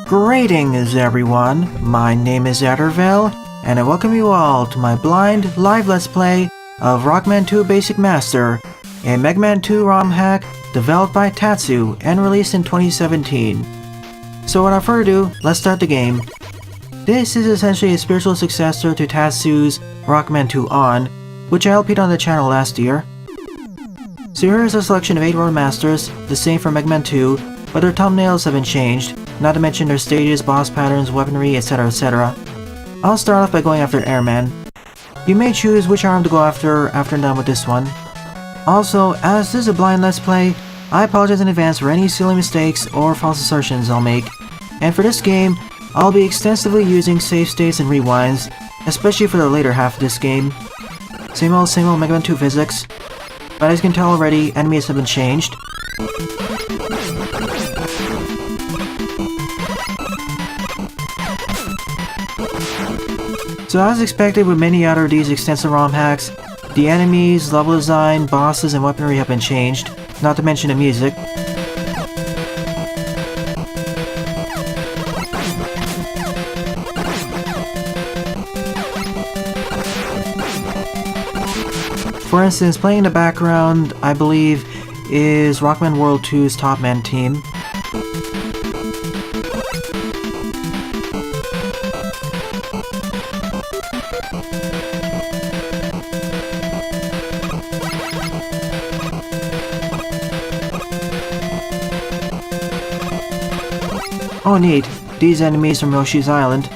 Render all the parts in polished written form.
Greetings everyone, my name is Adderville, and I welcome you all to my blind live let's play of Rockman 2 Basic Master, a Mega Man 2 ROM hack developed by Tatsu and released in 2017. So without further ado, let's start the game. This is essentially a spiritual successor to Tatsu's Rockman 2 On, which I LP'd on the channel last year. So here is a selection of 8 World Masters, the same for Mega Man 2, but their thumbnails have been changed, not to mention their stages, boss patterns, weaponry, etc, etc. I'll start off by going after Airman. You may choose which arm to go after I'm done with this one. Also, as this is a blind let's play, I apologize in advance for any silly mistakes or false assertions I'll make. And for this game, I'll be extensively using save states and rewinds, especially for the later half of this game. Same old Mega Man 2 physics. But as you can tell already, enemies have been changed. So as expected with many other of these extensive ROM hacks, the enemies, level design, bosses, and weaponry have been changed, not to mention the music. For instance, playing in the background, I believe, is Rockman World 2's Top Man team. Oh neat, these enemies from Yoshi's Island.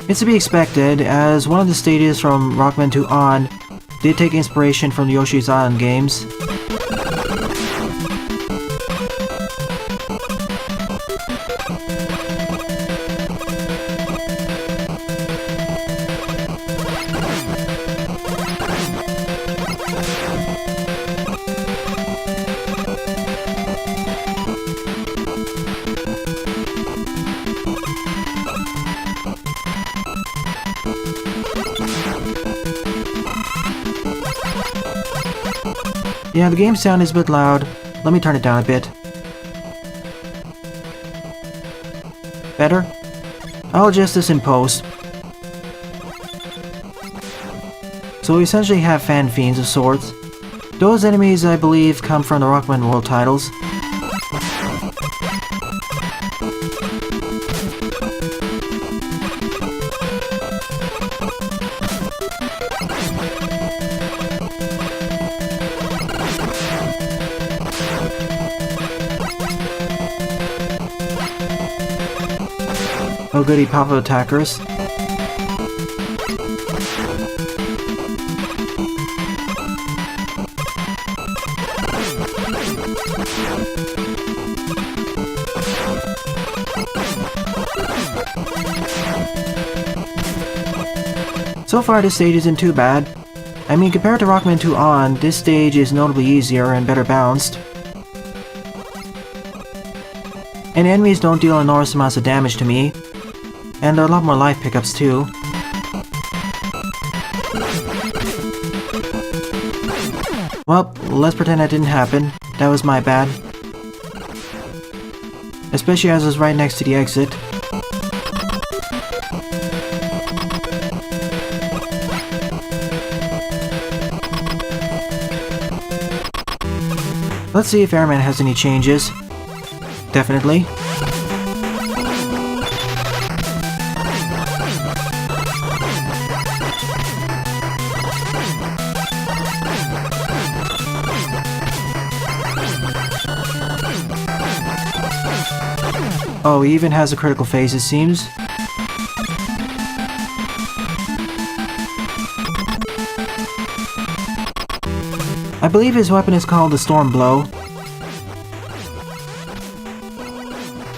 It's to be expected, as one of the stages from Rockman 2 On did take inspiration from the Yoshi's Island games. Yeah, the game sound is a bit loud. Let me turn it down a bit. Better? I'll adjust this in post. So we essentially have fan fiends of sorts. Those enemies, I believe, come from the Rockman World titles. Oh goody, pop-up attackers. So far this stage isn't too bad. I mean, compared to Rockman 2 On, this stage is notably easier and better balanced. And enemies don't deal enormous amounts of damage to me. And there are a lot more life pickups too. Well, let's pretend that didn't happen. That was my bad. Especially as I was right next to the exit. Let's see if Airman has any changes. Definitely. Oh, he even has a critical phase, it seems. I believe his weapon is called the Storm Blow.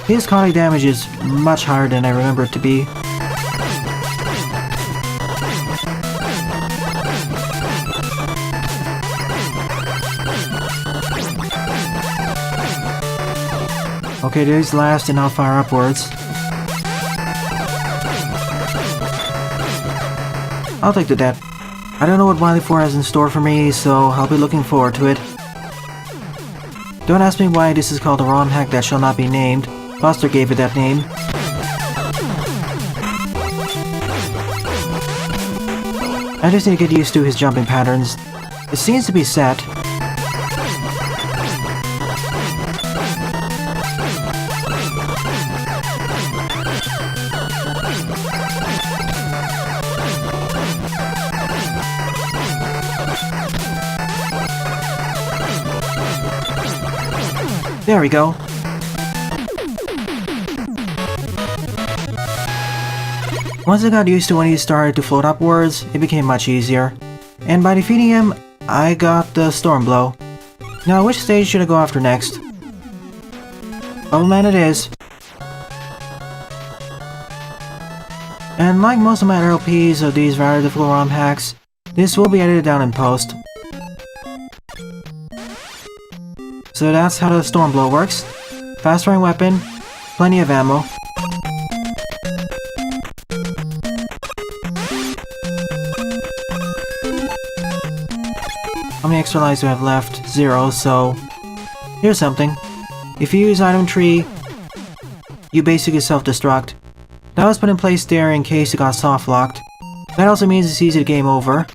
His contact damage is much higher than I remember it to be. Okay, there's last and I'll fire upwards. I'll take the death. I don't know what Wily 4 has in store for me, so I'll be looking forward to it. Don't ask me why this is called a ROM hack that shall not be named. Buster gave it that name. I just need to get used to his jumping patterns. It seems to be set. There we go. Once I got used to when he started to float upwards, it became much easier. And by defeating him, I got the Storm Blow. Now which stage should I go after next? Bubble Man it is. And like most of my LPs of these very difficult ROM hacks, this will be edited down in post. So that's how the Storm Blow works. Fast firing weapon, plenty of ammo. How many extra lives do I have left? 0, so... Here's something. If you use item tree, you basically self-destruct. That was put in place there in case it got soft-locked. That also means it's easy to game over.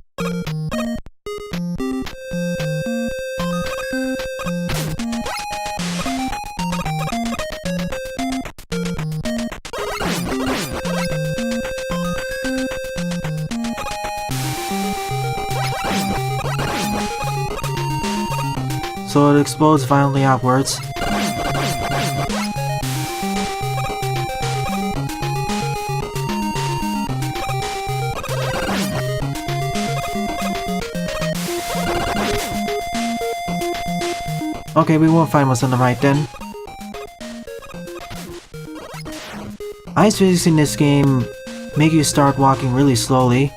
So it explodes violently outwards. Okay, we won't find what's on the right then. Ice physics in this game make you start walking really slowly.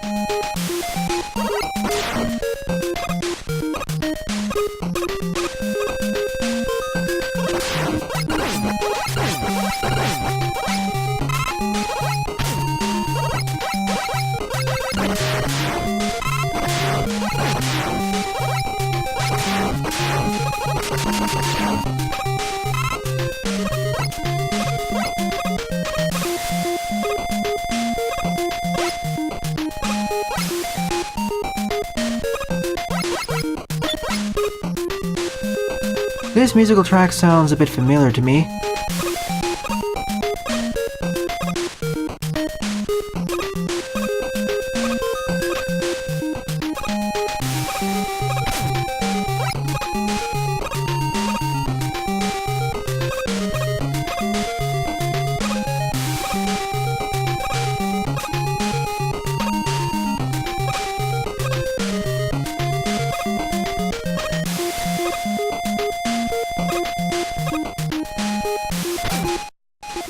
This musical track sounds a bit familiar to me.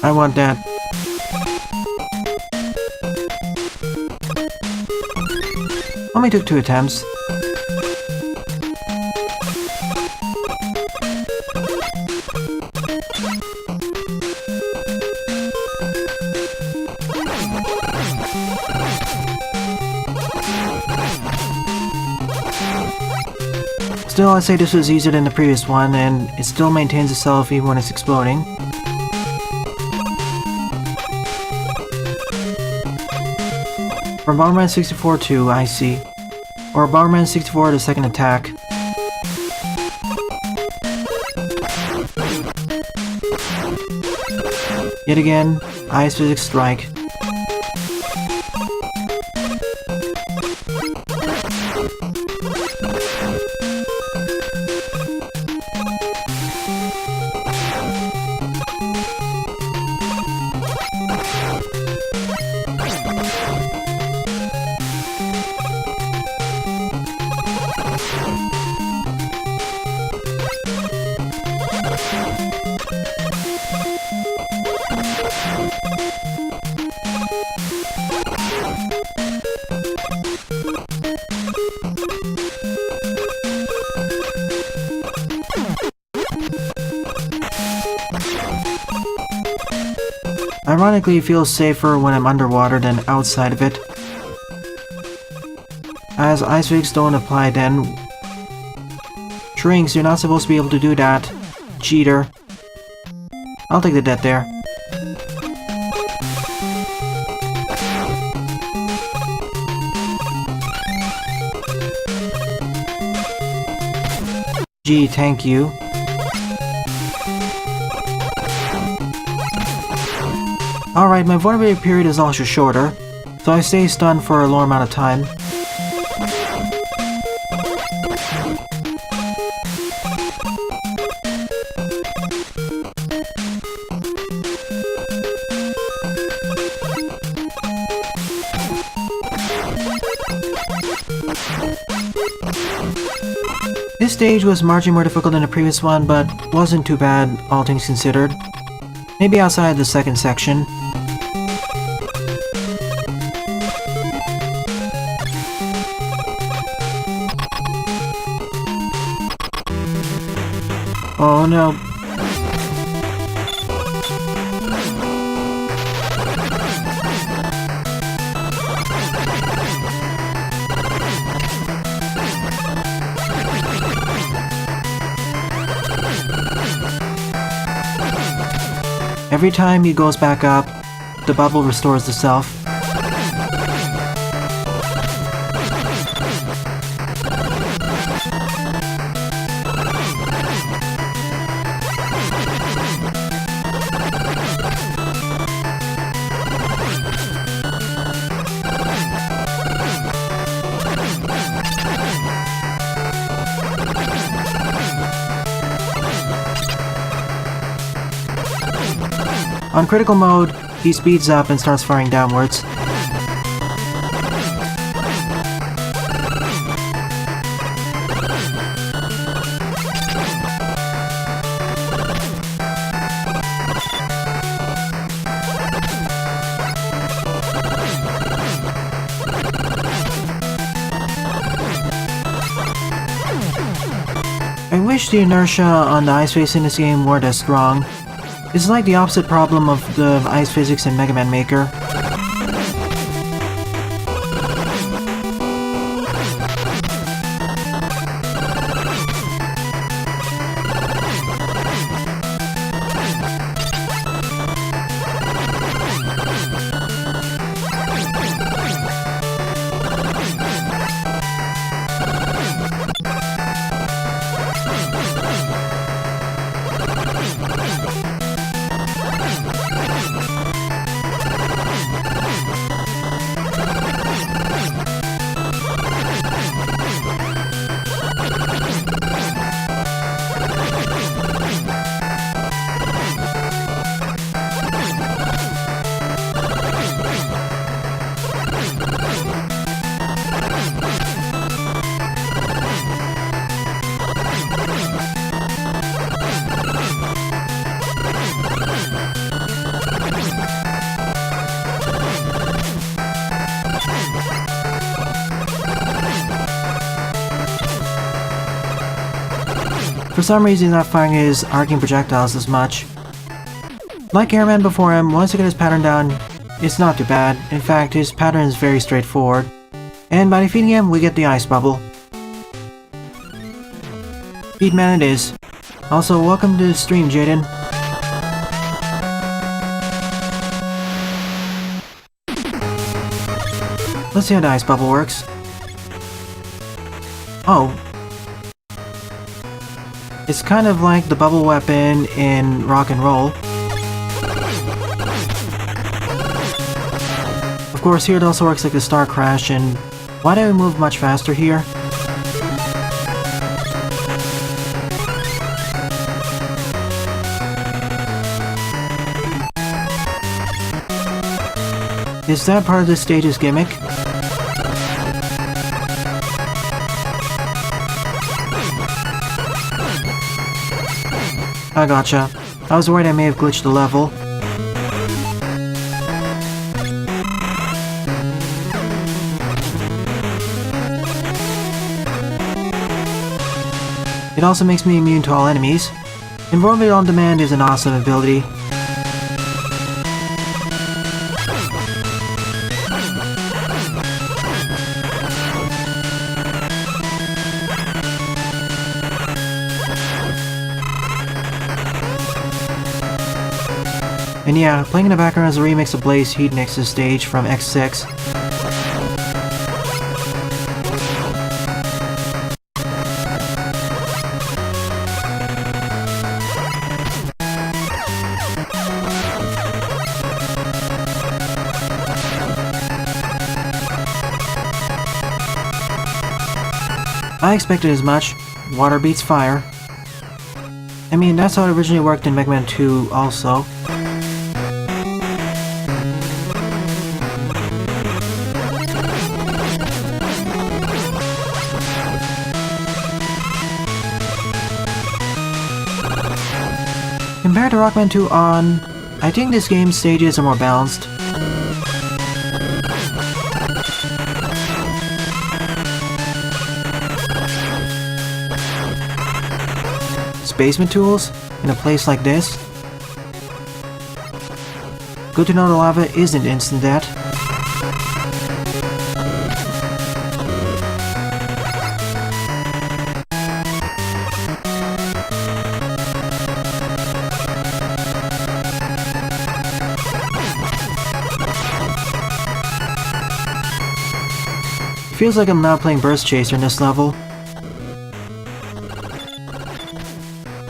I want that. Only took 2 attempts. Still, I'd say this was easier than the previous one, and it still maintains itself even when it's exploding. From Bomberman 64 to I see. Or Bomberman 64 to second attack. Yet again, Ice Physics Strike. Ironically, it feels safer when I'm underwater than outside of it. As ice physics don't apply then. Shrinks, you're not supposed to be able to do that. Cheater. I'll take the death there. Gee, thank you. Alright, my vulnerability period is also shorter, so I stay stunned for a lower amount of time. This stage was marginally more difficult than the previous one, but wasn't too bad, all things considered. Maybe outside the second section. Oh no. Every time he goes back up, the bubble restores the self. On critical mode, he speeds up and starts firing downwards. I wish the inertia on the ice face in this game weren't as strong. It's like the opposite problem of the ice physics in Mega Man Maker. For some reason, he's not firing his arcing projectiles as much. Like Airman before him, once you get his pattern down, it's not too bad. In fact, his pattern is very straightforward. And by defeating him, we get the ice bubble. Speedman it is. Also, welcome to the stream, Jaden. Let's see how the ice bubble works. Oh. It's kind of like the bubble weapon in Rock and Roll. Of course, here it also works like the Star Crash, and why do we move much faster here? Is that part of the stage's gimmick? I gotcha. I was worried I may have glitched the level. It also makes me immune to all enemies. Invulnerability on Demand is an awesome ability. And yeah, playing in the background is a remix of Blaze Heatnix's stage from X6. I expected as much. Water beats fire. I mean, that's how it originally worked in Mega Man 2 also. Compared to Rockman 2 on, I think this game's stages are more balanced. Basement tools in a place like this. Good to know the lava isn't instant death. Feels like I'm now playing Burst Chaser in this level.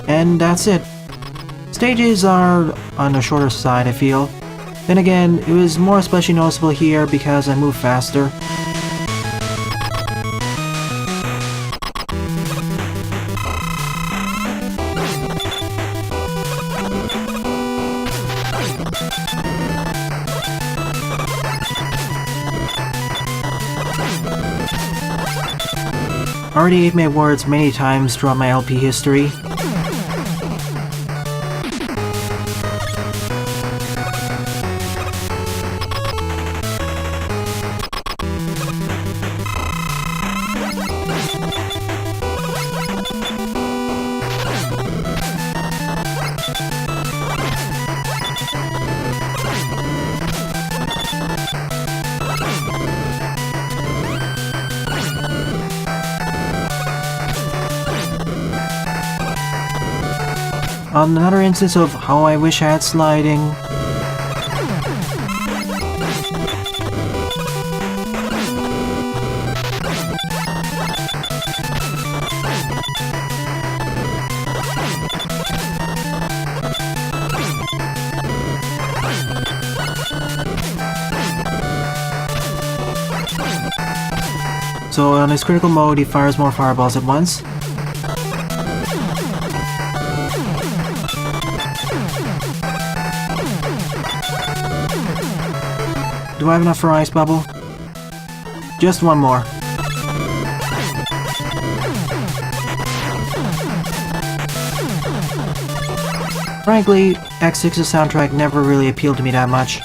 And that's it. Stages are on the shorter side, I feel. Then again, it was more especially noticeable here because I move faster. Already ate my words many times throughout my LP history. Another instance of how I wish I had sliding. So on his critical mode, he fires more fireballs at once. Do I have enough for Ice Bubble? Just one more. Frankly, X6's soundtrack never really appealed to me that much.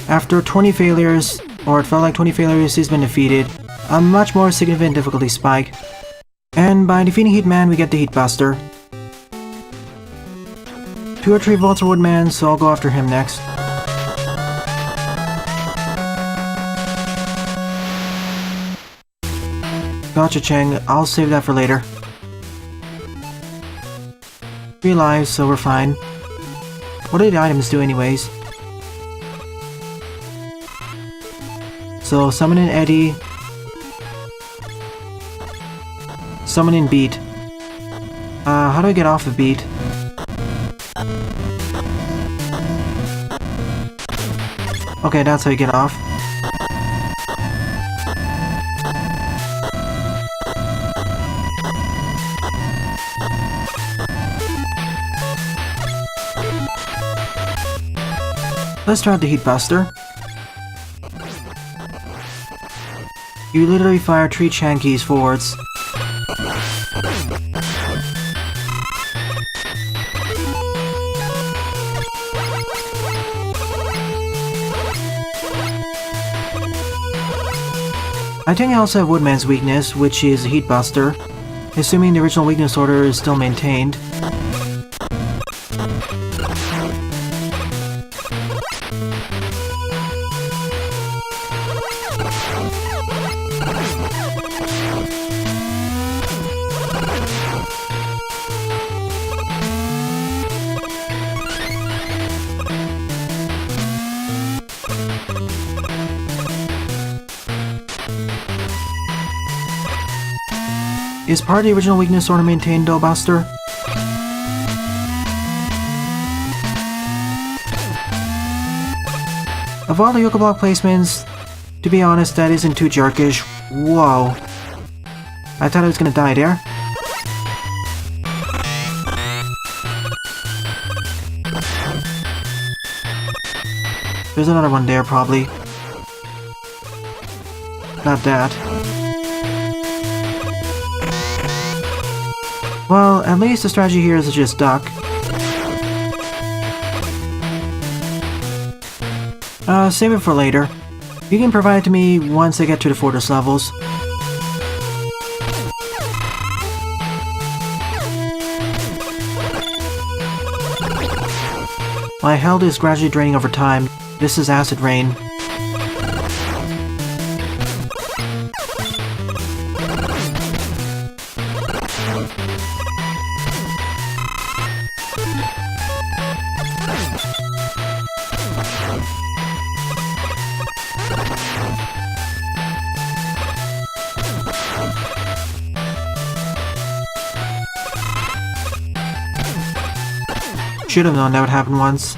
After 20 failures, or it felt like 20 failures, he's been defeated. A much more significant difficulty spike. And by defeating Heatman, we get the Heat Buster. 2 or 3 volts for Woodman, so I'll go after him next. Gotcha, Cheng. I'll save that for later. 3 lives, so we're fine. What do the items do anyways? So, summon in Eddie. Summon in Beat. How do I get off of Beat? Okay, that's how you get off. Let's try out the Heat Buster. You literally fire 3 Chankeys forwards. I think I also have Woodman's weakness, which is a Heat Buster, assuming the original weakness order is still maintained. Is part of the original weakness sort of maintained though, Buster? Of all the Yoke Block placements, to be honest, that isn't too jerkish. Whoa. I thought I was gonna die there. There's another one there, probably. Not that. Well, at least the strategy here is to just duck. Save it for later. You can provide it to me once I get to the fortress levels. My health is gradually draining over time. This is acid rain. Should have known that would happen once.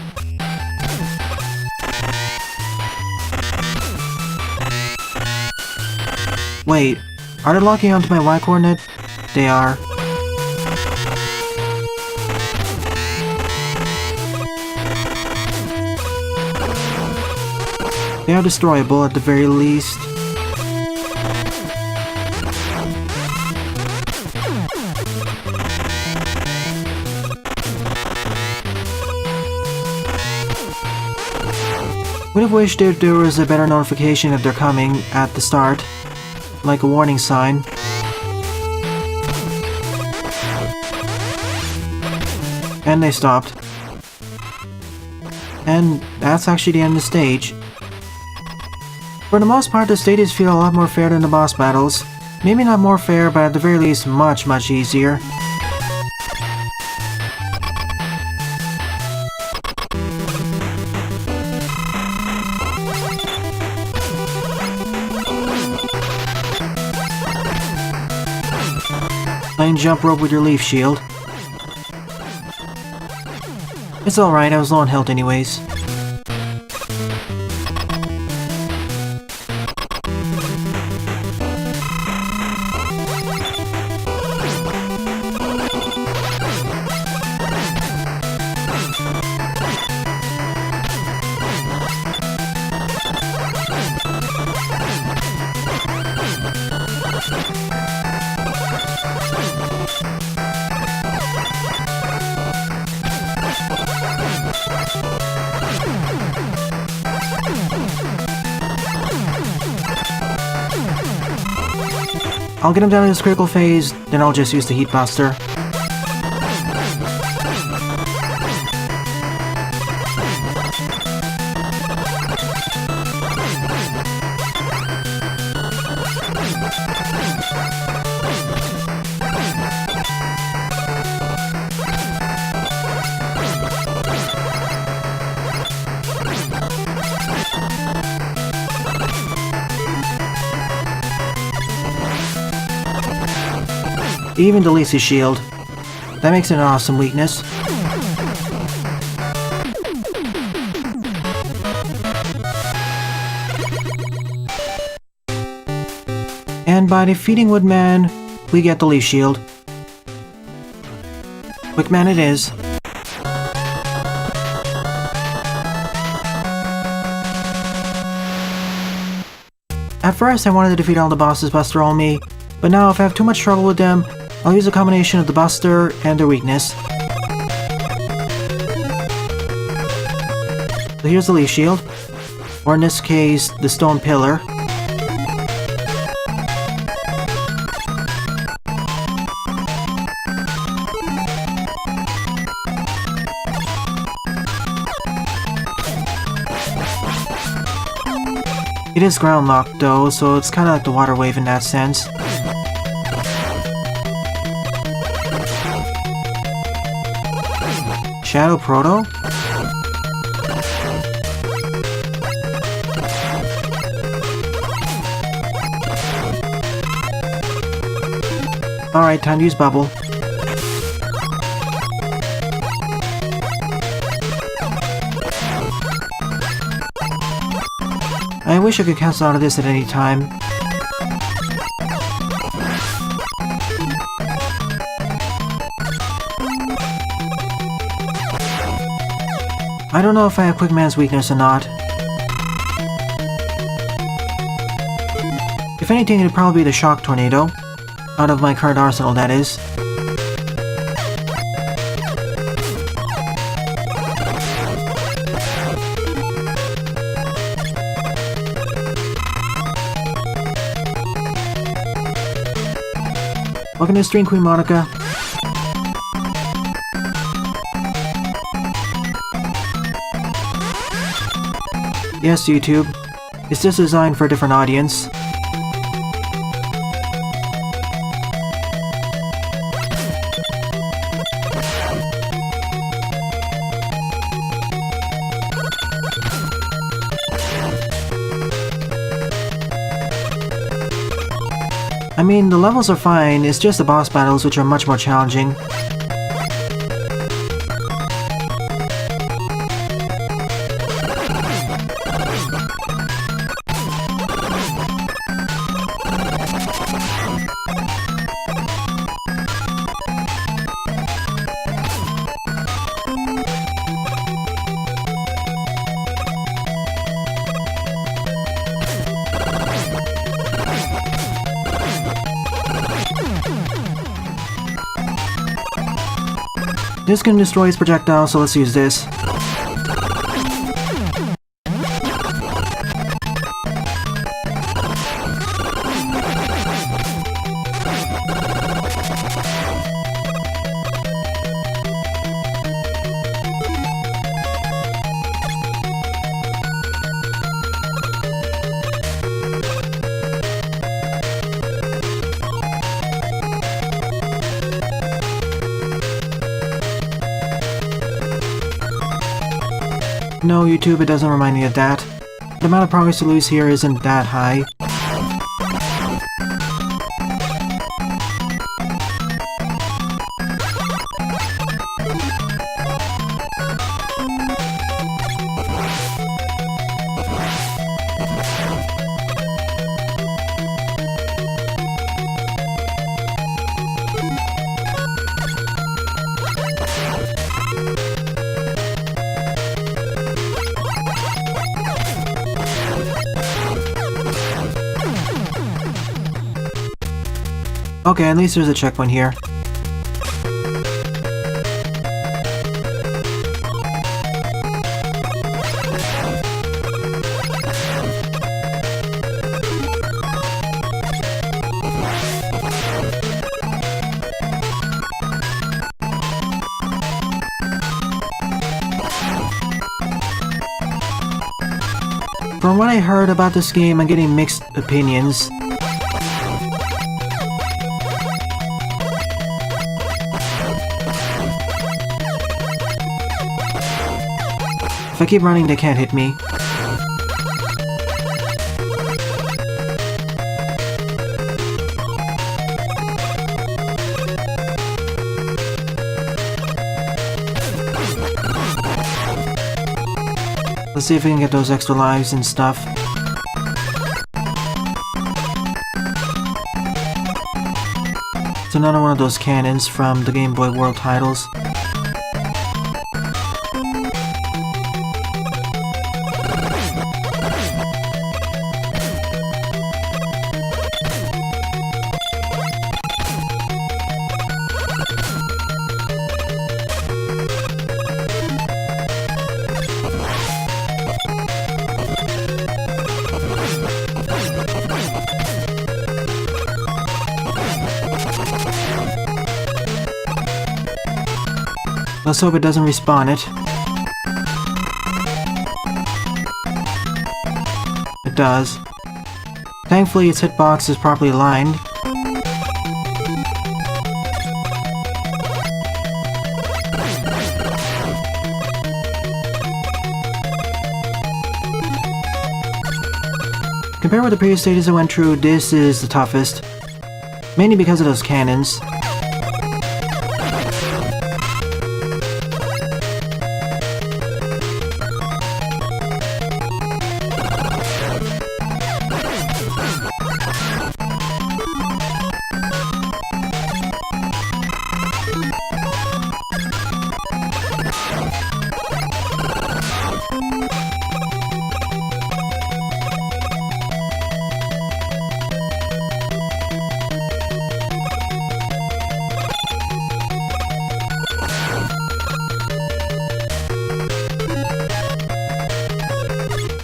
Wait, are they locking onto my Y coordinate? They are. They are destroyable at the very least. Would have wished that there was a better notification that they're coming at the start, like a warning sign. And they stopped. And that's actually the end of the stage. For the most part, the stages feel a lot more fair than the boss battles. Maybe not more fair, but at the very least much easier. Playing jump rope with your leaf shield. It's alright, I was low on health anyways. I'll get him down to this critical phase, then I'll just use the Heat Buster. It even deletes his shield. That makes it an awesome weakness. And by defeating Woodman, we get the leaf shield. Wickman it is. At first I wanted to defeat all the bosses Buster on me, but now if I have too much trouble with them, I'll use a combination of the Buster and their weakness. So here's the leaf shield, or in this case, the stone pillar. It is ground locked though, so it's kinda like the water wave in that sense. Shadow Proto? Alright, time to use bubble. I wish I could cancel out of this at any time. I don't know if I have Quick Man's weakness or not. If anything, it'd probably be the Shock Tornado. Out of my current arsenal, that is. Welcome to the stream, Queen Monica. Yes, YouTube. It's just designed for a different audience. I mean, the levels are fine, it's just the boss battles which are much more challenging. This can destroy his projectile, so let's use this. No, YouTube, it doesn't remind me of that. The amount of progress to lose here isn't that high. Okay, at least there's a checkpoint here. From what I heard about this game, I'm getting mixed opinions. If I keep running, they can't hit me. Let's see if we can get those extra lives and stuff. It's another one of those cannons from the Game Boy World titles. Let's hope it doesn't respawn it. It does. Thankfully its hitbox is properly aligned. Compared with the previous stages I went through, this is the toughest. mainly because of those cannons.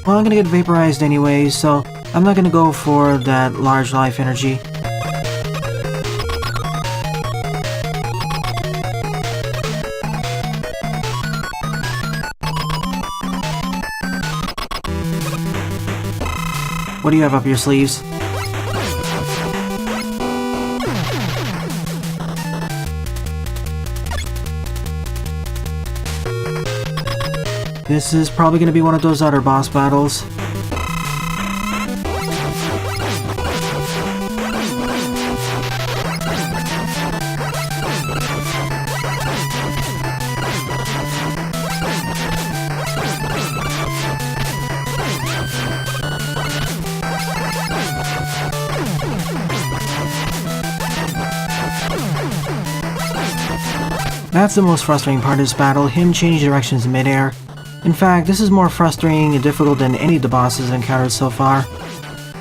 Well, I'm gonna get vaporized anyway, so I'm not gonna go for that large life energy. What do you have up your sleeves? This is probably going to be one of those other boss battles. That's the most frustrating part of this battle, him changing directions in midair. In fact, this is more frustrating and difficult than any of the bosses I've encountered so far.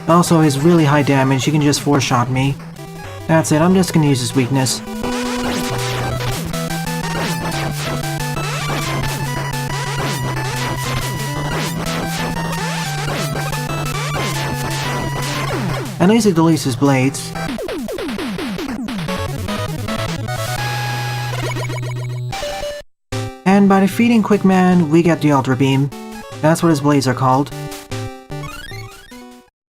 Also, his really high damage, he can just four-shot me. That's it, I'm just gonna use his weakness. At least it deletes his blades. And by defeating Quickman, we get the Ultra Beam. That's what his blades are called.